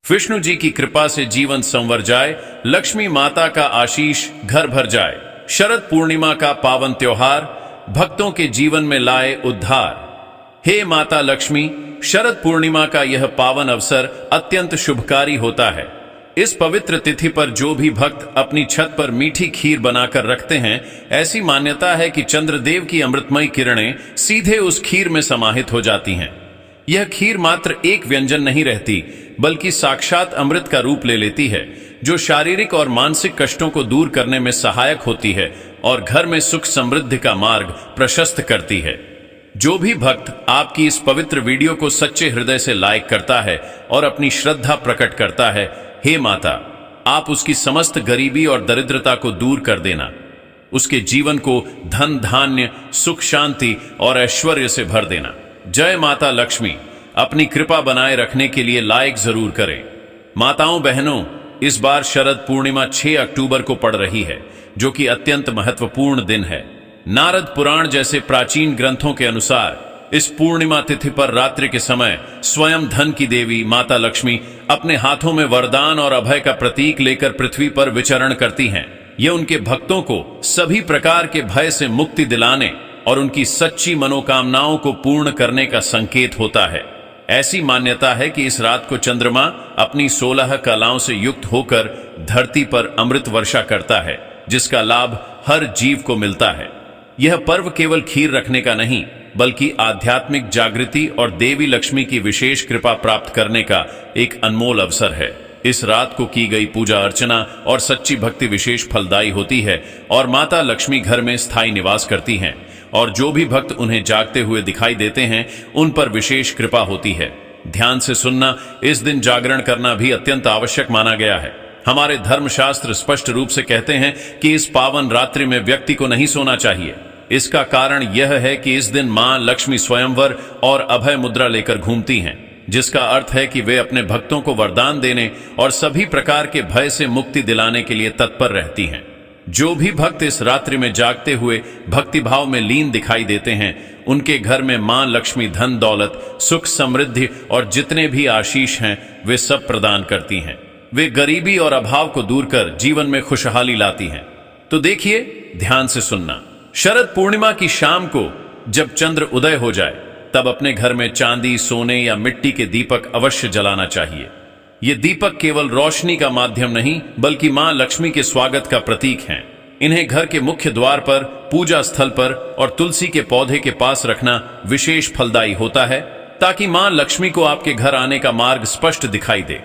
विष्णु जी की कृपा से जीवन संवर जाए, लक्ष्मी माता का आशीष घर भर जाए। शरद पूर्णिमा का पावन त्योहार भक्तों के जीवन में लाए उद्धार। हे माता लक्ष्मी, शरद पूर्णिमा का यह पावन अवसर अत्यंत शुभकारी होता है। इस पवित्र तिथि पर जो भी भक्त अपनी छत पर मीठी खीर बनाकर रखते हैं, ऐसी मान्यता है कि चंद्रदेव की अमृतमयी किरणें सीधे उस खीर में समाहित हो जाती हैं। यह खीर मात्र एक व्यंजन नहीं रहती, बल्कि साक्षात अमृत का रूप ले लेती है, जो शारीरिक और मानसिक कष्टों को दूर करने में सहायक होती है और घर में सुख समृद्धि का मार्ग प्रशस्त करती है। जो भी भक्त आपकी इस पवित्र वीडियो को सच्चे हृदय से लाइक करता है और अपनी श्रद्धा प्रकट करता है, हे माता, आप उसकी समस्त गरीबी और दरिद्रता को दूर कर देना, उसके जीवन को धन धान्य सुख शांति और ऐश्वर्य से भर देना। जय माता लक्ष्मी। अपनी कृपा बनाए रखने के लिए लाइक जरूर करें। माताओं बहनों, इस बार शरद पूर्णिमा 6 अक्टूबर को पड़ रही है, जो कि अत्यंत महत्वपूर्ण दिन है। नारद पुराण जैसे प्राचीन ग्रंथों के अनुसार इस पूर्णिमा तिथि पर रात्रि के समय स्वयं धन की देवी माता लक्ष्मी अपने हाथों में वरदान और अभय का प्रतीक लेकर पृथ्वी पर विचरण करती हैं। ये उनके भक्तों को सभी प्रकार के भय से मुक्ति दिलाने और उनकी सच्ची मनोकामनाओं को पूर्ण करने का संकेत होता है। ऐसी मान्यता है कि इस रात को चंद्रमा अपनी 16 कलाओं से युक्त होकर धरती पर अमृत वर्षा करता है, जिसका लाभ हर जीव को मिलता है। यह पर्व केवल खीर रखने का नहीं, बल्कि आध्यात्मिक जागृति और देवी लक्ष्मी की विशेष कृपा प्राप्त करने का एक अनमोल अवसर है। इस रात को की गई पूजा अर्चना और सच्ची भक्ति विशेष फलदायी होती है और माता लक्ष्मी घर में स्थायी निवास करती हैं, और जो भी भक्त उन्हें जागते हुए दिखाई देते हैं, उन पर विशेष कृपा होती है। ध्यान से सुनना, इस दिन जागरण करना भी अत्यंत आवश्यक माना गया है। हमारे धर्मशास्त्र स्पष्ट रूप से कहते हैं कि इस पावन रात्रि में व्यक्ति को नहीं सोना चाहिए। इसका कारण यह है कि इस दिन मां लक्ष्मी स्वयंवर और अभय मुद्रा लेकर घूमती हैं, जिसका अर्थ है कि वे अपने भक्तों को वरदान देने और सभी प्रकार के भय से मुक्ति दिलाने के लिए तत्पर रहती हैं। जो भी भक्त इस रात्रि में जागते हुए भक्तिभाव में लीन दिखाई देते हैं, उनके घर में मां लक्ष्मी धन दौलत सुख समृद्धि और जितने भी आशीष हैं, वे सब प्रदान करती हैं। वे गरीबी और अभाव को दूर कर जीवन में खुशहाली लाती हैं। तो देखिए, ध्यान से सुनना। शरद पूर्णिमा की शाम को जब चंद्र उदय हो जाए, तब अपने घर में चांदी सोने या मिट्टी के दीपक अवश्य जलाना चाहिए। ये दीपक केवल रोशनी का माध्यम नहीं, बल्कि मां लक्ष्मी के स्वागत का प्रतीक हैं। इन्हें घर के मुख्य द्वार पर, पूजा स्थल पर और तुलसी के पौधे के पास रखना विशेष फलदायी होता है, ताकि मां लक्ष्मी को आपके घर आने का मार्ग स्पष्ट दिखाई दे।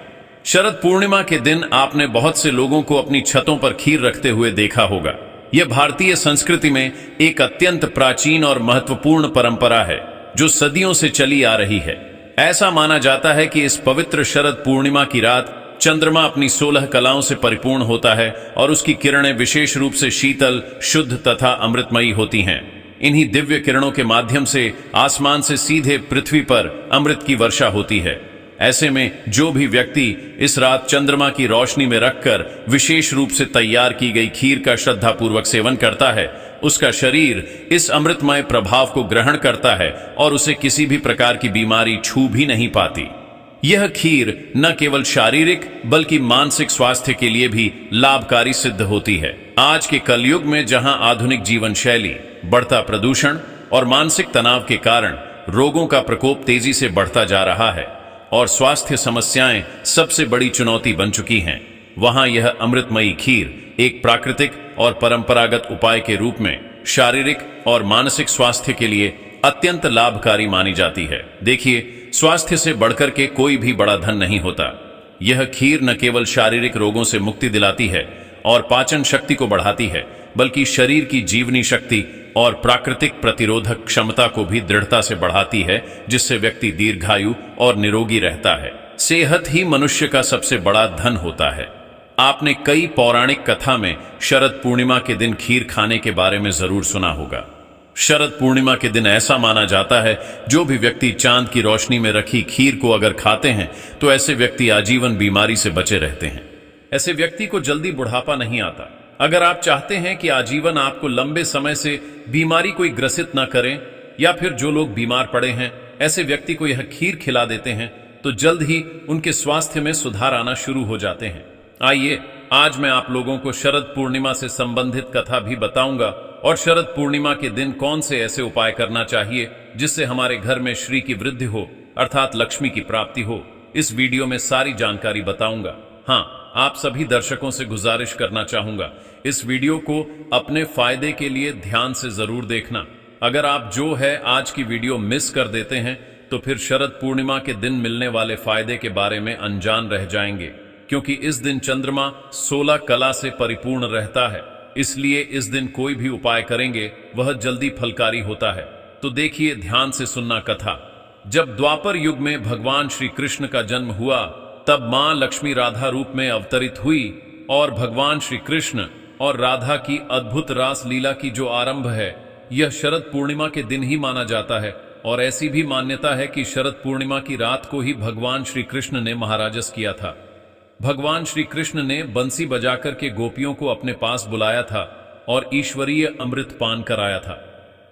शरद पूर्णिमा के दिन आपने बहुत से लोगों को अपनी छतों पर खीर रखते हुए देखा होगा। यह भारतीय संस्कृति में एक अत्यंत प्राचीन और महत्वपूर्ण परंपरा है, जो सदियों से चली आ रही है। ऐसा माना जाता है कि इस पवित्र शरद पूर्णिमा की रात चंद्रमा अपनी 16 कलाओं से परिपूर्ण होता है और उसकी किरणें विशेष रूप से शीतल, शुद्ध तथा अमृतमयी होती हैं। इन्हीं दिव्य किरणों के माध्यम से आसमान से सीधे पृथ्वी पर अमृत की वर्षा होती है। ऐसे में जो भी व्यक्ति इस रात चंद्रमा की रोशनी में रखकर विशेष रूप से तैयार की गई खीर का श्रद्धापूर्वक सेवन करता है, उसका शरीर इस अमृतमय प्रभाव को ग्रहण करता है और उसे किसी भी प्रकार की बीमारी छू भी नहीं पाती। यह खीर न केवल शारीरिक बल्कि मानसिक स्वास्थ्य के लिए भी लाभकारी सिद्ध होती है। आज के कलयुग में जहां आधुनिक जीवन शैली, बढ़ता प्रदूषण और मानसिक तनाव के कारण रोगों का प्रकोप तेजी से बढ़ता जा रहा है और स्वास्थ्य समस्याएं सबसे बड़ी चुनौती बन चुकी हैं, वहां यह अमृतमयी खीर एक प्राकृतिक और परंपरागत उपाय के रूप में शारीरिक और मानसिक स्वास्थ्य के लिए अत्यंत लाभकारी मानी जाती है। देखिए, स्वास्थ्य से बढ़कर के कोई भी बड़ा धन नहीं होता। यह खीर न केवल शारीरिक रोगों से मुक्ति दिलाती है और पाचन शक्ति को बढ़ाती है, बल्कि शरीर की जीवनी शक्ति और प्राकृतिक प्रतिरोधक क्षमता को भी दृढ़ता से बढ़ाती है, जिससे व्यक्ति दीर्घायु और निरोगी रहता है। सेहत ही मनुष्य का सबसे बड़ा धन होता है। आपने कई पौराणिक कथा में शरद पूर्णिमा के दिन खीर खाने के बारे में जरूर सुना होगा। शरद पूर्णिमा के दिन ऐसा माना जाता है, जो भी व्यक्ति चांद की रोशनी में रखी खीर को अगर खाते हैं, तो ऐसे व्यक्ति आजीवन बीमारी से बचे रहते हैं। ऐसे व्यक्ति को जल्दी बुढ़ापा नहीं आता। अगर आप चाहते हैं कि आजीवन आपको लंबे समय से बीमारी कोई ग्रसित ना करें, या फिर जो लोग बीमार पड़े हैं ऐसे व्यक्ति को यह खीर खिला देते हैं, तो तो जल्द ही उनके स्वास्थ्य में सुधार आना शुरू हो जाते हैं। आइए आज मैं आप लोगों को शरद पूर्णिमा से संबंधित कथा भी बताऊंगा और शरद पूर्णिमा के दिन कौन से ऐसे उपाय करना चाहिए जिससे हमारे घर में श्री की वृद्धि हो, अर्थात लक्ष्मी की प्राप्ति हो। इस वीडियो में सारी जानकारी बताऊंगा। हाँ, आप सभी दर्शकों से गुजारिश करना चाहूंगा, इस वीडियो को अपने फायदे के लिए ध्यान से जरूर देखना। अगर आप जो है आज की वीडियो मिस कर देते हैं तो फिर शरद पूर्णिमा के दिन मिलने वाले फायदे के बारे में अनजान रह जाएंगे, क्योंकि इस दिन चंद्रमा 16 कला से परिपूर्ण रहता है। इसलिए इस दिन कोई भी उपाय करेंगे वह जल्दी फलकारी होता है। तो देखिए, ध्यान से सुनना कथा। जब द्वापर युग में भगवान श्री कृष्ण का जन्म हुआ, तब मां लक्ष्मी राधा रूप में अवतरित हुई और भगवान श्री कृष्ण और राधा की अद्भुत रास लीला की जो आरंभ है, यह शरद पूर्णिमा के दिन ही माना जाता है। और ऐसी भी मान्यता है कि शरद पूर्णिमा की रात को ही भगवान श्री कृष्ण ने महाराजस किया था। भगवान श्री कृष्ण ने बंसी बजाकर के गोपियों को अपने पास बुलाया था और ईश्वरीय अमृत पान कराया था।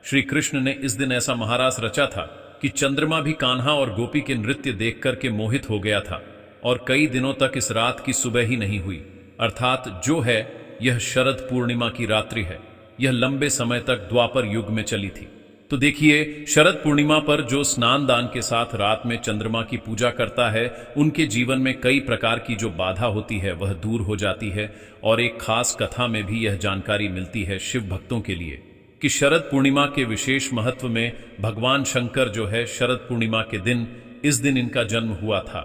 श्री कृष्ण ने इस दिन ऐसा महारास रचा था कि चंद्रमा भी कान्हा और गोपी के नृत्य देख करके मोहित हो गया था और कई दिनों तक इस रात की सुबह ही नहीं हुई, अर्थात जो है यह शरद पूर्णिमा की रात्रि है। यह लंबे समय तक द्वापर युग में चली थी। तो देखिए, शरद पूर्णिमा पर जो स्नान दान के साथ रात में चंद्रमा की पूजा करता है, उनके जीवन में कई प्रकार की जो बाधा होती है वह दूर हो जाती है। और एक खास कथा में भी यह जानकारी मिलती है शिव भक्तों के लिए कि शरद पूर्णिमा के विशेष महत्व में भगवान शंकर जो है शरद पूर्णिमा के दिन, इस दिन इनका जन्म हुआ था,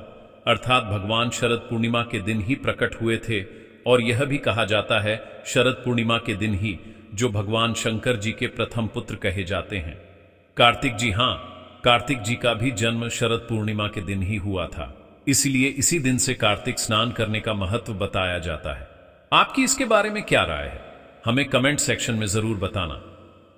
अर्थात भगवान शरद पूर्णिमा के दिन ही प्रकट हुए थे। और यह भी कहा जाता है शरद पूर्णिमा के दिन ही जो भगवान शंकर जी के प्रथम पुत्र कहे जाते हैं कार्तिक जी। हाँ, कार्तिक जी का भी जन्म शरद पूर्णिमा के दिन ही हुआ था, इसलिए इसी दिन से कार्तिक स्नान करने का महत्व बताया जाता है। आपकी इसके बारे में क्या राय है, हमें कमेंट सेक्शन में जरूर बताना।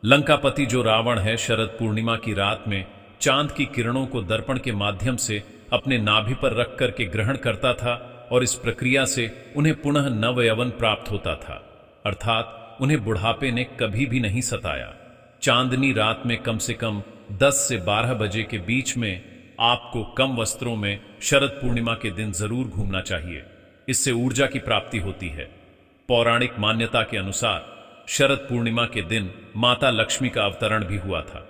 लंकापति जो रावण है, शरद पूर्णिमा की रात में चांद की किरणों को दर्पण के माध्यम से अपने नाभि पर रख करके ग्रहण करता था और इस प्रक्रिया से उन्हें पुनः नव यौवन प्राप्त होता था, अर्थात उन्हें बुढ़ापे ने कभी भी नहीं सताया। चांदनी रात में कम से कम 10 से 12 बजे के बीच में आपको कम वस्त्रों में शरद पूर्णिमा के दिन जरूर घूमना चाहिए, इससे ऊर्जा की प्राप्ति होती है। पौराणिक मान्यता के अनुसार शरद पूर्णिमा के दिन माता लक्ष्मी का अवतरण भी हुआ था।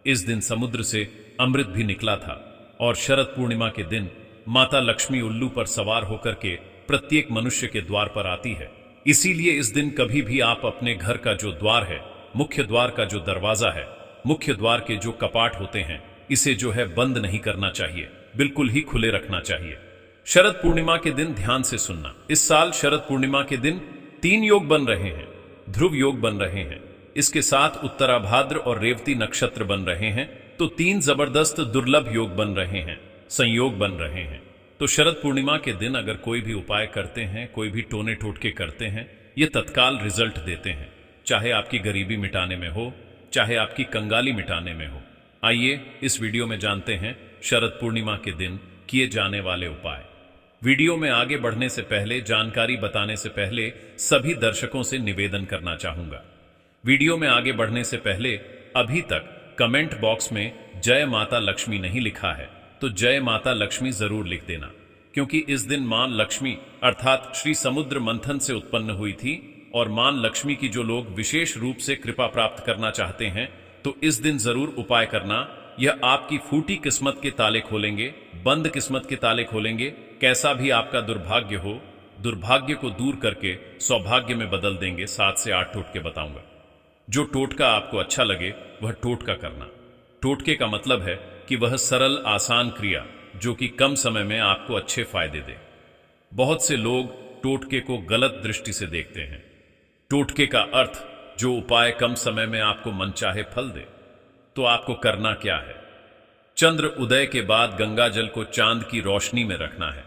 इस दिन समुद्र से अमृत भी निकला था और शरद पूर्णिमा के दिन माता लक्ष्मी उल्लू पर सवार होकर के प्रत्येक मनुष्य के द्वार पर आती है। इसीलिए इस दिन कभी भी आप अपने घर का जो द्वार है, मुख्य द्वार का जो दरवाजा है, मुख्य द्वार के जो कपाट होते हैं, इसे जो है बंद नहीं करना चाहिए, बिल्कुल ही खुले रखना चाहिए। शरद पूर्णिमा के दिन ध्यान से सुनना। इस साल शरद पूर्णिमा के दिन 3 योग बन रहे हैं, ध्रुव योग बन रहे हैं, इसके साथ उत्तराभाद्र और रेवती नक्षत्र बन रहे हैं। तो 3 जबरदस्त दुर्लभ योग बन रहे हैं, संयोग बन रहे हैं। तो शरद पूर्णिमा के दिन अगर कोई भी उपाय करते हैं, कोई भी टोने टोटके करते हैं, ये तत्काल रिजल्ट देते हैं, चाहे आपकी गरीबी मिटाने में हो, चाहे आपकी कंगाली मिटाने में हो। आइए इस वीडियो में जानते हैं शरद पूर्णिमा के दिन किए जाने वाले उपाय। वीडियो में आगे बढ़ने से पहले, जानकारी बताने से पहले सभी दर्शकों से निवेदन करना चाहूंगा, वीडियो में आगे बढ़ने से पहले अभी तक कमेंट बॉक्स में जय माता लक्ष्मी नहीं लिखा है तो जय माता लक्ष्मी जरूर लिख देना, क्योंकि इस दिन मां लक्ष्मी अर्थात श्री समुद्र मंथन से उत्पन्न हुई थी और मां लक्ष्मी की जो लोग विशेष रूप से कृपा प्राप्त करना चाहते हैं तो इस दिन जरूर उपाय करना। यह आपकी फूटी किस्मत के ताले खोलेंगे, बंद किस्मत के ताले खोलेंगे। कैसा भी आपका दुर्भाग्य हो, दुर्भाग्य को दूर करके सौभाग्य में बदल देंगे। 7 से 8 टोटके बताऊंगा, जो टोटका आपको अच्छा लगे वह टोटका करना। टोटके का मतलब है कि वह सरल आसान क्रिया जो कि कम समय में आपको अच्छे फायदे दे। बहुत से लोग टोटके को गलत दृष्टि से देखते हैं। टोटके का अर्थ जो उपाय कम समय में आपको मनचाहे फल दे। तो आपको करना क्या है? चंद्र उदय के बाद गंगा जल को चांद की रोशनी में रखना है।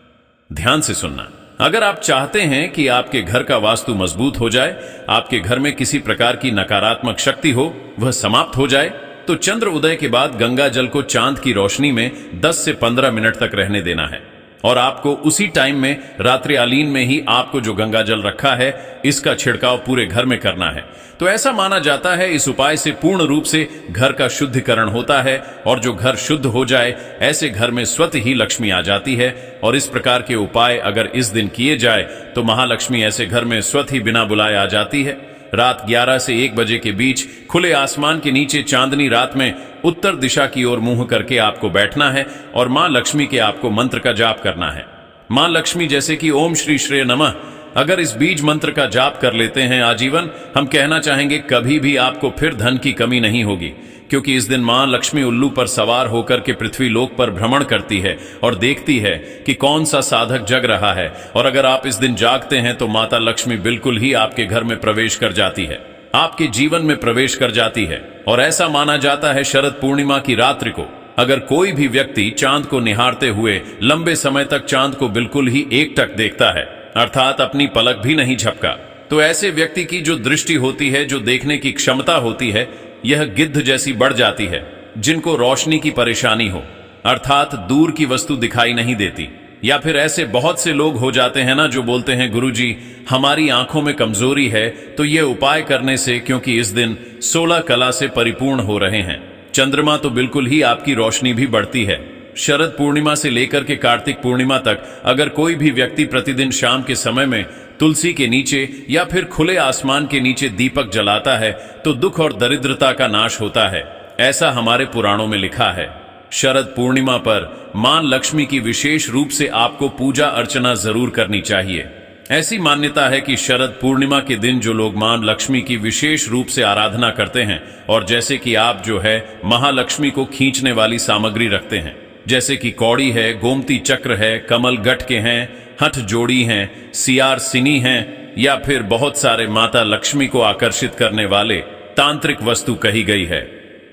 ध्यान से सुनना। अगर आप चाहते हैं कि आपके घर का वास्तु मजबूत हो जाए, आपके घर में किसी प्रकार की नकारात्मक शक्ति हो वह समाप्त हो जाए, तो चंद्र उदय के बाद गंगा जल को चांद की रोशनी में 10 से 15 मिनट तक रहने देना है। और आपको उसी टाइम में रात्रिकालीन में ही आपको जो गंगा जल रखा है इसका छिड़काव पूरे घर में करना है। तो ऐसा माना जाता है इस उपाय से पूर्ण रूप से घर का शुद्धिकरण होता है और जो घर शुद्ध हो जाए ऐसे घर में स्वतः ही लक्ष्मी आ जाती है। और इस प्रकार के उपाय अगर इस दिन किए जाए तो महालक्ष्मी ऐसे घर में स्वतः ही बिना बुलाए आ जाती है। रात 11 से 1 बजे के बीच खुले आसमान के नीचे चांदनी रात में उत्तर दिशा की ओर मुंह करके आपको बैठना है और मां लक्ष्मी के आपको मंत्र का जाप करना है। मां लक्ष्मी जैसे कि ओम श्री श्रेय नमः, अगर इस बीज मंत्र का जाप कर लेते हैं आजीवन, हम कहना चाहेंगे कभी भी आपको फिर धन की कमी नहीं होगी, क्योंकि इस दिन मां लक्ष्मी उल्लू पर सवार होकर के पृथ्वी लोक पर भ्रमण करती है और देखती है कि कौन सा साधक जग रहा है। और अगर आप इस दिन जागते हैं तो माता लक्ष्मी बिल्कुल ही आपके घर में प्रवेश कर जाती है, आपके जीवन में प्रवेश कर जाती है। और ऐसा माना जाता है शरद पूर्णिमा की रात्रि को अगर कोई भी व्यक्ति चांद को निहारते हुए लंबे समय तक चांद को बिल्कुल ही एकटक देखता है, अर्थात अपनी पलक भी नहीं झपका, तो ऐसे व्यक्ति की जो दृष्टि होती है, जो देखने की क्षमता होती है, यह गिद्ध जैसी बढ़ जाती है। जिनको रोशनी की परेशानी हो, अर्थात दूर की वस्तु दिखाई नहीं देती, या फिर ऐसे बहुत से लोग हो जाते हैं ना जो बोलते हैं गुरुजी हमारी आंखों में कमजोरी है, तो यह उपाय करने से, क्योंकि इस दिन 16 कला से परिपूर्ण हो रहे हैं, चंद्रमा तो बिल्कुल ही आपकी रोशनी भी बढ़ती है। शरद पूर्णिमा से लेकर के कार्तिक पूर्णिमा तक अगर कोई भी व्यक्ति प्रतिदिन शाम के समय में तुलसी के नीचे या फिर खुले आसमान के नीचे दीपक जलाता है तो दुख और दरिद्रता का नाश होता है, ऐसा हमारे पुराणों में लिखा है। शरद पूर्णिमा पर मां लक्ष्मी की विशेष रूप से आपको पूजा अर्चना जरूर करनी चाहिए। ऐसी मान्यता है कि शरद पूर्णिमा के दिन जो लोग मां लक्ष्मी की विशेष रूप से आराधना करते हैं, और जैसे कि आप जो है महालक्ष्मी को खींचने वाली सामग्री रखते हैं, जैसे कि कौड़ी है, गोमती चक्र है, कमल गटके हैं, हठ जोड़ी हैं, सियार सिनी हैं, या फिर बहुत सारे माता लक्ष्मी को आकर्षित करने वाले तांत्रिक वस्तु कही गई है।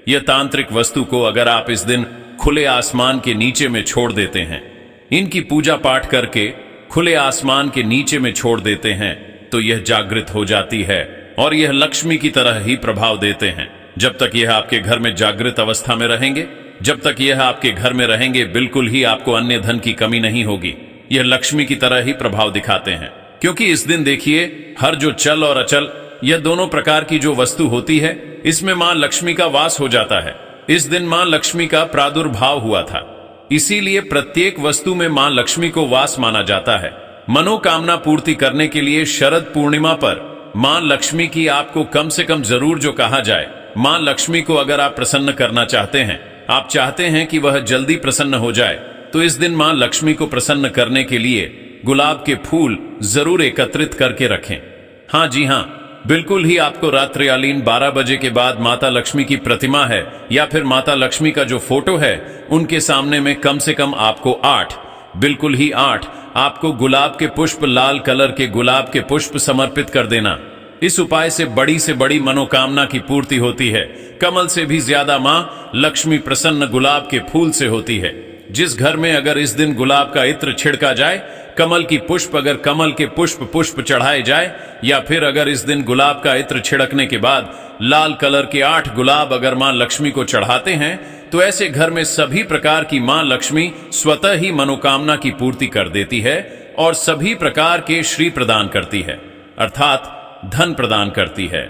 यह तांत्रिक वस्तु को अगर आप इस दिन खुले आसमान के नीचे में छोड़ देते हैं, इनकी पूजा पाठ करके खुले आसमान के नीचे में छोड़ देते हैं, तो यह जागृत हो जाती है और यह लक्ष्मी की तरह ही प्रभाव देते हैं। जब तक यह आपके घर में जागृत अवस्था में रहेंगे, जब तक यह आपके घर में रहेंगे, बिल्कुल ही आपको अन्य धन की कमी नहीं होगी। यह लक्ष्मी की तरह ही प्रभाव दिखाते हैं, क्योंकि इस दिन देखिए हर जो चल और अचल, यह दोनों प्रकार की जो वस्तु होती है, इसमें मां लक्ष्मी का वास हो जाता है। इस दिन मां लक्ष्मी का प्रादुर्भाव हुआ था, इसीलिए प्रत्येक वस्तु में मां लक्ष्मी को वास माना जाता है। मनोकामना पूर्ति करने के लिए शरद पूर्णिमा पर मां लक्ष्मी की आपको कम से कम जरूर जो कहा जाए, मां लक्ष्मी को अगर आप प्रसन्न करना चाहते हैं, आप चाहते हैं कि वह जल्दी प्रसन्न हो जाए, तो इस दिन मां लक्ष्मी को प्रसन्न करने के लिए गुलाब के फूल जरूर एकत्रित करके रखें। हाँ जी हाँ, बिल्कुल ही आपको रात्रिकालीन 12 बजे के बाद माता लक्ष्मी की प्रतिमा है या फिर माता लक्ष्मी का जो फोटो है, उनके सामने में कम से कम आपको 8, बिल्कुल ही 8 आपको गुलाब के पुष्प, लाल कलर के गुलाब के पुष्प समर्पित कर देना। इस उपाय से बड़ी मनोकामना की पूर्ति होती है। कमल से भी ज्यादा मां लक्ष्मी प्रसन्न गुलाब के फूल से होती है। जिस घर में अगर इस दिन गुलाब का इत्र छिड़का जाए, कमल की पुष्प, अगर कमल के पुष्प चढ़ाए जाए, या फिर अगर इस दिन गुलाब का इत्र छिड़कने के बाद लाल कलर के 8 गुलाब अगर मां लक्ष्मी को चढ़ाते हैं, तो ऐसे घर में सभी प्रकार की मां लक्ष्मी स्वतः ही मनोकामना की पूर्ति कर देती है और सभी प्रकार के श्री प्रदान करती है, अर्थात धन प्रदान करती है।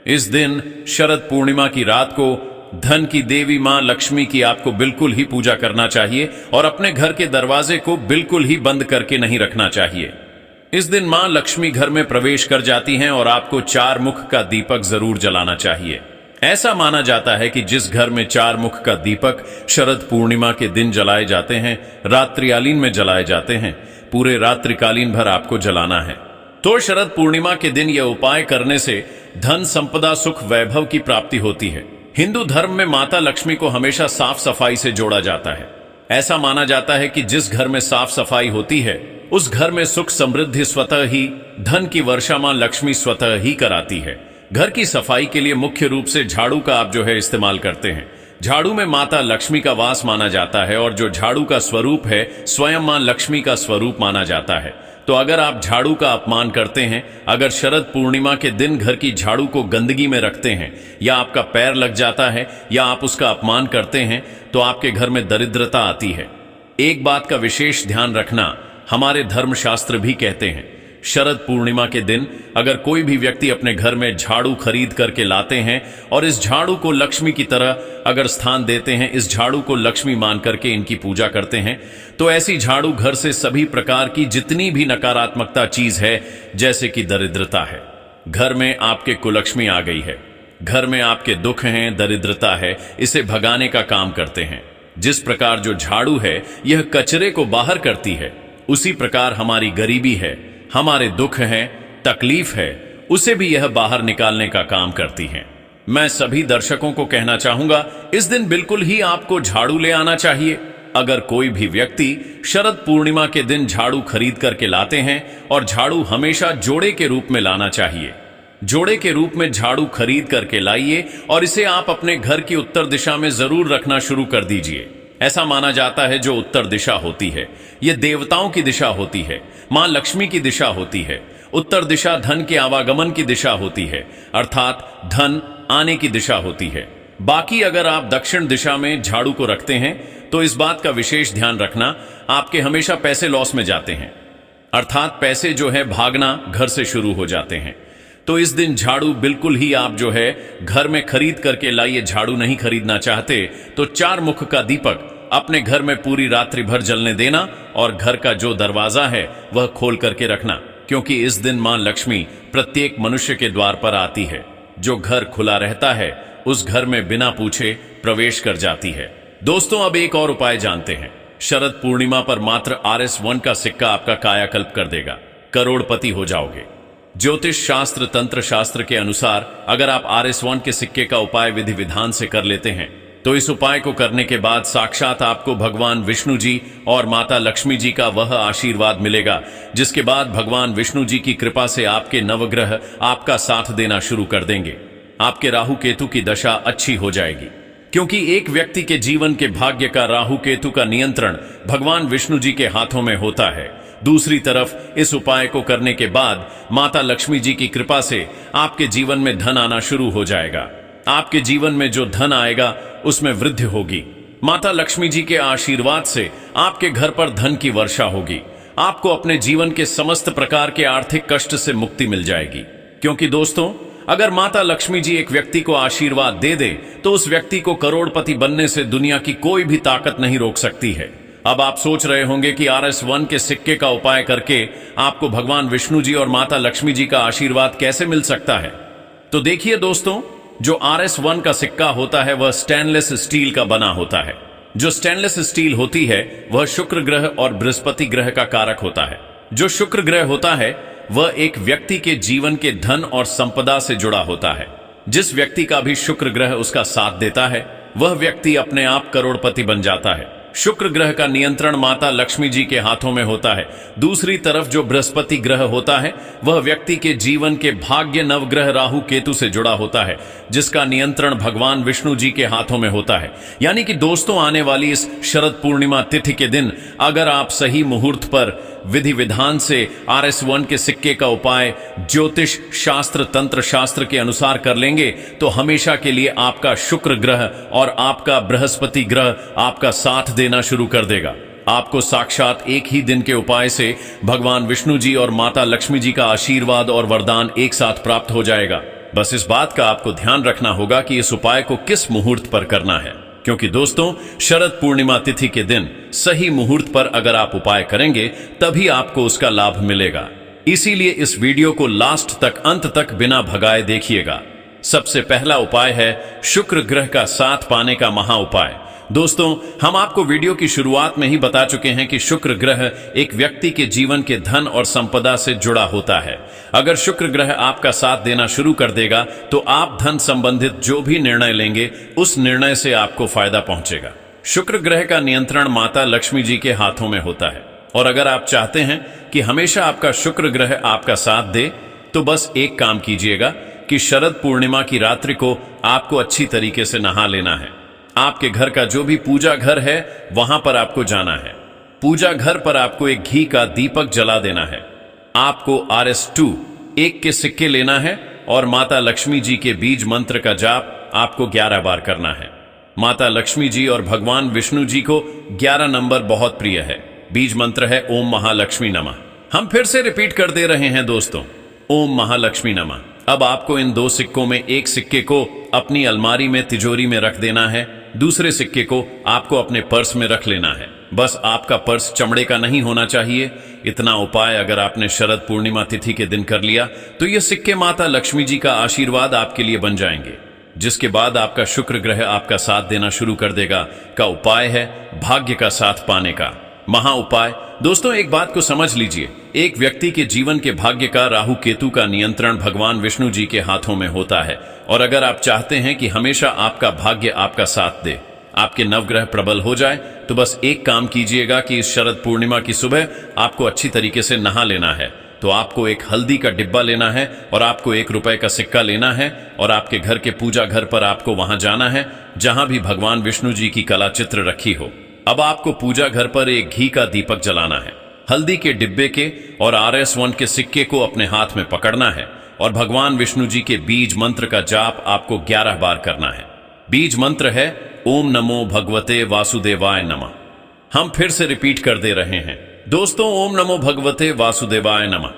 इस दिन शरद पूर्णिमा की रात को धन की देवी मां लक्ष्मी की आपको बिल्कुल ही पूजा करना चाहिए और अपने घर के दरवाजे को बिल्कुल ही बंद करके नहीं रखना चाहिए। इस दिन मां लक्ष्मी घर में प्रवेश कर जाती हैं और आपको 4 मुख का दीपक जरूर जलाना चाहिए। ऐसा माना जाता है कि जिस घर में 4 मुख का दीपक शरद पूर्णिमा के दिन जलाए जाते हैं, रात्रिकालीन में जलाए जाते हैं, पूरे रात्रिकालीन भर आपको जलाना है। तो शरद पूर्णिमा के दिन यह उपाय करने से धन, संपदा, सुख, वैभव की प्राप्ति होती है। हिंदू धर्म में माता लक्ष्मी को हमेशा साफ सफाई से जोड़ा जाता है। ऐसा माना जाता है कि जिस घर में साफ सफाई होती है, उस घर में सुख समृद्धि स्वतः ही, धन की वर्षा मां लक्ष्मी स्वतः ही कराती है। घर की सफाई के लिए मुख्य रूप से झाड़ू का आप जो है इस्तेमाल करते हैं। झाड़ू में माता लक्ष्मी का वास माना जाता है और जो झाड़ू का स्वरूप है स्वयं मां लक्ष्मी का स्वरूप माना जाता है। तो अगर आप झाड़ू का अपमान करते हैं, अगर शरद पूर्णिमा के दिन घर की झाड़ू को गंदगी में रखते हैं, या आपका पैर लग जाता है, या आप उसका अपमान करते हैं, तो आपके घर में दरिद्रता आती है। एक बात का विशेष ध्यान रखना, हमारे धर्मशास्त्र भी कहते हैं शरद पूर्णिमा के दिन अगर कोई भी व्यक्ति अपने घर में झाड़ू खरीद करके लाते हैं और इस झाड़ू को लक्ष्मी की तरह अगर स्थान देते हैं, इस झाड़ू को लक्ष्मी मान करके इनकी पूजा करते हैं, तो ऐसी झाड़ू घर से सभी प्रकार की जितनी भी नकारात्मकता चीज है, जैसे कि दरिद्रता है, घर में आपके कुलक्ष्मी आ गई है, घर में आपके दुख हैं, दरिद्रता है, इसे भगाने का काम करते हैं। जिस प्रकार जो झाड़ू है यह कचरे को बाहर करती है, उसी प्रकार हमारी गरीबी है, हमारे दुख हैं, तकलीफ है, उसे भी यह बाहर निकालने का काम करती हैं। मैं सभी दर्शकों को कहना चाहूंगा, इस दिन बिल्कुल ही आपको झाड़ू ले आना चाहिए। अगर कोई भी व्यक्ति शरद पूर्णिमा के दिन झाड़ू खरीद करके लाते हैं, और झाड़ू हमेशा जोड़े के रूप में लाना चाहिए, जोड़े के रूप में झाड़ू खरीद करके लाइए और इसे आप अपने घर की उत्तर दिशा में जरूर रखना शुरू कर दीजिए। ऐसा माना जाता है जो उत्तर दिशा होती है यह देवताओं की दिशा होती है, मां लक्ष्मी की दिशा होती है। उत्तर दिशा धन के आवागमन की दिशा होती है, अर्थात धन आने की दिशा होती है। बाकी अगर आप दक्षिण दिशा में झाड़ू को रखते हैं तो इस बात का विशेष ध्यान रखना, आपके हमेशा पैसे लॉस में जाते हैं, अर्थात पैसे जो है भागना घर से शुरू हो जाते हैं। तो इस दिन झाड़ू बिल्कुल ही आप जो है घर में खरीद करके लाइए। झाड़ू नहीं खरीदना चाहते तो 4 मुख का दीपक अपने घर में पूरी रात्रि भर जलने देना और घर का जो दरवाजा है वह खोल करके रखना, क्योंकि इस दिन मां लक्ष्मी प्रत्येक मनुष्य के द्वार पर आती है। जो घर खुला रहता है उस घर में बिना पूछे प्रवेश कर जाती है। दोस्तों, अब एक और उपाय जानते हैं। शरद पूर्णिमा पर मात्र RS1 का सिक्का आपका कायाकल्प कर देगा, करोड़पति हो जाओगे। ज्योतिष शास्त्र, तंत्र शास्त्र के अनुसार अगर आप RS1 के सिक्के का उपाय विधि विधान से कर लेते हैं तो इस उपाय को करने के बाद साक्षात आपको भगवान विष्णु जी और माता लक्ष्मी जी का वह आशीर्वाद मिलेगा, जिसके बाद भगवान विष्णु जी की कृपा से आपके नवग्रह आपका साथ देना शुरू कर देंगे। आपके राहु केतु की दशा अच्छी हो जाएगी, क्योंकि एक व्यक्ति के जीवन के भाग्य का राहु केतु का नियंत्रण भगवान विष्णु जी के हाथों में होता है। दूसरी तरफ इस उपाय को करने के बाद माता लक्ष्मी जी की कृपा से आपके जीवन में धन आना शुरू हो जाएगा। आपके जीवन में जो धन आएगा उसमें वृद्धि होगी। माता लक्ष्मी जी के आशीर्वाद से आपके घर पर धन की वर्षा होगी। आपको अपने जीवन के समस्त प्रकार के आर्थिक कष्ट से मुक्ति मिल जाएगी। क्योंकि दोस्तों, अगर माता लक्ष्मी जी एक व्यक्ति को आशीर्वाद दे दे तो उस व्यक्ति को करोड़पति बनने से दुनिया की कोई भी ताकत नहीं रोक सकती है। अब आप सोच रहे होंगे कि RS1 के सिक्के का उपाय करके आपको भगवान विष्णु जी और माता लक्ष्मी जी का आशीर्वाद कैसे मिल सकता है। तो देखिए दोस्तों, जो RS1 का सिक्का होता है वह स्टेनलेस स्टील का बना होता है। जो स्टेनलेस स्टील होती है वह शुक्र ग्रह और बृहस्पति ग्रह का कारक होता है। जो शुक्र ग्रह होता है वह एक व्यक्ति के जीवन के धन और संपदा से जुड़ा होता है। जिस व्यक्ति का भी शुक्र ग्रह उसका साथ देता है वह व्यक्ति अपने आप करोड़पति बन जाता है। शुक्र ग्रह का नियंत्रण माता लक्ष्मी जी के हाथों में होता है। दूसरी तरफ जो बृहस्पति ग्रह होता है वह व्यक्ति के जीवन के भाग्य नवग्रह राहु केतु से जुड़ा होता है, जिसका नियंत्रण भगवान विष्णु जी के हाथों में होता है। यानी कि दोस्तों, आने वाली इस शरद पूर्णिमा तिथि के दिन अगर आप सही मुहूर्त पर विधि विधान से RS1 के सिक्के का उपाय ज्योतिष शास्त्र, तंत्र शास्त्र के अनुसार कर लेंगे तो हमेशा के लिए आपका शुक्र ग्रह और आपका बृहस्पति ग्रह आपका साथ देना शुरू कर देगा। आपको साक्षात एक ही दिन के उपाय से भगवान विष्णु जी और माता लक्ष्मी जी का आशीर्वाद और वरदान एक साथ प्राप्त हो जाएगा। बस इस बात का आपको ध्यान रखना होगा कि इस उपाय को किस मुहूर्त पर करना है, क्योंकि दोस्तों, शरद पूर्णिमा तिथि के दिन सही मुहूर्त पर अगर आप उपाय करेंगे तभी आपको उसका लाभ मिलेगा। इसीलिए इस वीडियो को लास्ट तक, अंत तक बिना भगाए देखिएगा। सबसे पहला उपाय है शुक्र ग्रह का साथ पाने का महा उपाय। दोस्तों, हम आपको वीडियो की शुरुआत में ही बता चुके हैं कि शुक्र ग्रह एक व्यक्ति के जीवन के धन और संपदा से जुड़ा होता है। अगर शुक्र ग्रह आपका साथ देना शुरू कर देगा तो आप धन संबंधित जो भी निर्णय लेंगे उस निर्णय से आपको फायदा पहुंचेगा। शुक्र ग्रह का नियंत्रण माता लक्ष्मी जी के हाथों में होता है, और अगर आप चाहते हैं कि हमेशा आपका शुक्र ग्रह आपका साथ दे तो बस एक काम कीजिएगा कि शरद पूर्णिमा की रात्रि को आपको अच्छी तरीके से नहा लेना है। आपके घर का जो भी पूजा घर है वहां पर आपको जाना है। पूजा घर पर आपको एक घी का दीपक जला देना है। आपको RS2 1 के सिक्के लेना है और माता लक्ष्मी जी के बीज मंत्र का जाप आपको 11 बार करना है। माता लक्ष्मी जी और भगवान विष्णु जी को 11 नंबर बहुत प्रिय है। बीज मंत्र है ओम महालक्ष्मी नमः। हम फिर से रिपीट कर दे रहे हैं दोस्तों, ओम महालक्ष्मी नमः। अब आपको इन 2 सिक्कों में एक सिक्के को अपनी अलमारी में तिजोरी में रख देना है, दूसरे सिक्के को आपको अपने पर्स में रख लेना है। बस आपका पर्स चमड़े का नहीं होना चाहिए। इतना उपाय अगर आपने शरद पूर्णिमा तिथि के दिन कर लिया तो ये सिक्के माता लक्ष्मी जी का आशीर्वाद आपके लिए बन जाएंगे, जिसके बाद आपका शुक्र ग्रह आपका साथ देना शुरू कर देगा। का उपाय है भाग्य का साथ पाने का महा उपाय। दोस्तों एक बात को समझ लीजिए, एक व्यक्ति के जीवन के भाग्य का राहु केतु का नियंत्रण भगवान विष्णु जी के हाथों में होता है। और अगर आप चाहते हैं कि हमेशा आपका भाग्य आपका साथ दे, आपके नवग्रह प्रबल हो जाए, तो बस एक काम कीजिएगा कि इस शरद पूर्णिमा की सुबह आपको अच्छी तरीके से नहा लेना है। तो आपको एक हल्दी का डिब्बा लेना है और आपको 1 रुपए का सिक्का लेना है और आपके घर के पूजा घर पर आपको वहां जाना है जहां भी भगवान विष्णु जी की कला चित्र रखी हो। अब आपको पूजा घर पर एक घी का दीपक जलाना है, हल्दी के डिब्बे के और RS1 के सिक्के को अपने हाथ में पकड़ना है और भगवान विष्णु जी के बीज मंत्र का जाप आपको 11 बार करना है। बीज मंत्र है ओम नमो भगवते वासुदेवाय नमः। हम फिर से रिपीट कर दे रहे हैं दोस्तों, ओम नमो भगवते वासुदेवाय नमः।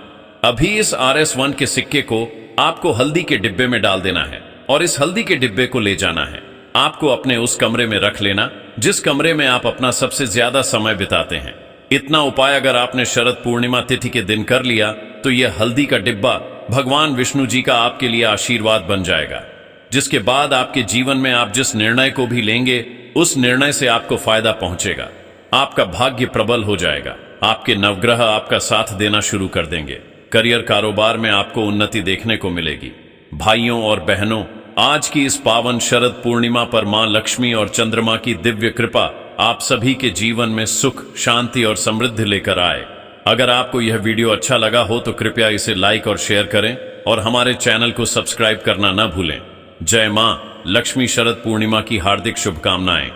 अभी इस RS1 के सिक्के को आपको हल्दी के डिब्बे में डाल देना है और इस हल्दी के डिब्बे को ले जाना है। आपको अपने उस कमरे में रख लेना जिस कमरे में आप अपना सबसे ज्यादा समय बिताते हैं। इतना उपाय अगर आपने शरद पूर्णिमा तिथि के दिन कर लिया तो यह हल्दी का डिब्बा भगवान विष्णु जी का आपके लिए आशीर्वाद बन जाएगा, जिसके बाद आपके जीवन में आप जिस निर्णय को भी लेंगे उस निर्णय से आपको फायदा पहुंचेगा। आपका भाग्य प्रबल हो जाएगा, आपके नवग्रह आपका साथ देना शुरू कर देंगे। करियर कारोबार में आपको उन्नति देखने को मिलेगी। भाइयों और बहनों, आज की इस पावन शरद पूर्णिमा पर मां लक्ष्मी और चंद्रमा की दिव्य कृपा आप सभी के जीवन में सुख, शांति और समृद्धि लेकर आए। अगर आपको यह वीडियो अच्छा लगा हो तो कृपया इसे लाइक और शेयर करें और हमारे चैनल को सब्सक्राइब करना न भूलें। जय मां लक्ष्मी। शरद पूर्णिमा की हार्दिक शुभकामनाएं।